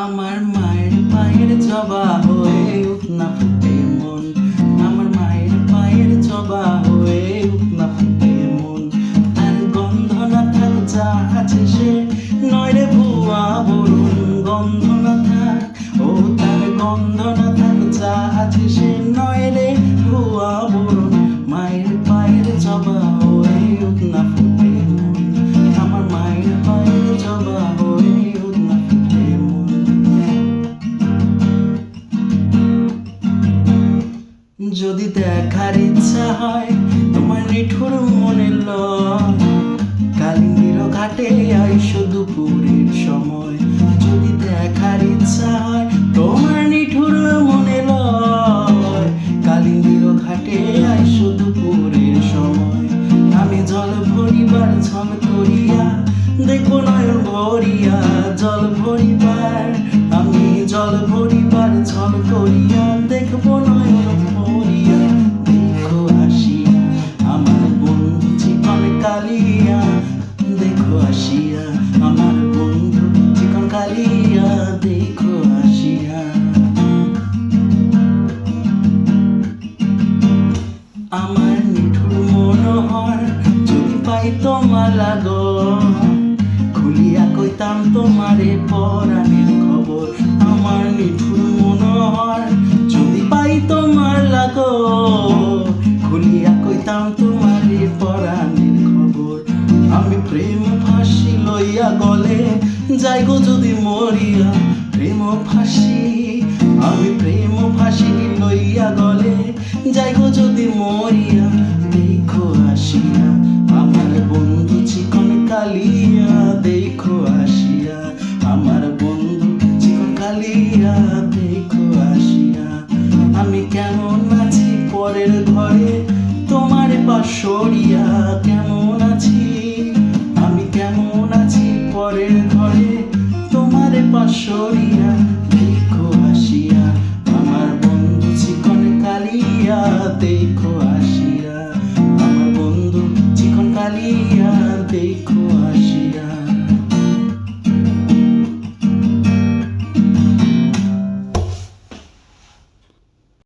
আমার মায়ের পায়ের জবা হয়ে উঠ না ফুটে মন, আমার মায়ের পায়ের জবা হয়ে উঠ না ফুটে মন। তার গন্ধ না থাক যা আছে সে নয় রে ভুয়া বরুণ, গন্ধ না থাক ও তার গন্ধ না থাক যা আছে সে নয় রে ভুয়া বরুণ। মায়ের পায়ের জবা হয়ে উঠ না ফুটে মন, আমার মায়ের পায়ের জবা হয়ে উঠ না ফুটে মন। যদি দেখার ইচ্ছা হয় তোমার নিঠুর মনের লয়, কালিন্দির ঘাটে আইসো দুপুরের সময়। যদি দেখার ইচ্ছা হয় তোমার নিঠুর মনে লয়, কালিন্দির ঘাটে আইসো দুপুরের সময়। আমি জল ভরিবার ছল করিয়া দেখবো নয়ন ভরিয়া, জল ভরিবার আমি জল ভরিবার ছল করিয়া দেখবো নয়ন ভরিয়া। দেখো আসিয়া আমার বন্ধু চিকন কালিয়া, দেখো আসিয়া আমার বন্ধু চিকন কালিয়া, দেখো আসিয়া। আমার নিঠুর মনোহর যদি পাই তোমার লাগর, খুলিয়া কইতাম তোমারে পরাণের খবর। আমার নিঠুর মনোহর যদি পাই তোমার লাগর, খুলিয়া কইতাম তোমারে পরাণের খবর। আমি প্রেম ফাঁসি লইয়া গলে যাইগো যদি মরিয়া, প্রেম ফাঁসি আমি প্রেম ফাঁসি লইয়া গলে যাইগো যদি মরিয়া। দেখো আসিয়া আমার বন্ধু চিকন কালিয়া, দেখো আসিয়া আমার বন্ধু চিকন কালিয়া, দেখো আসিয়া। আমি কেমন আছি পরের ঘরে তোমার পাশরিয়া, কেমন আছি আমি কেমন আছি পরের ঘরে তোমার পাশরিয়া। দেখো আসিয়া আমার বন্ধু চিকন কালিয়া, দেখো আসিয়া আমার বন্ধু চিকন কালিয়া, দেখো আসিয়া।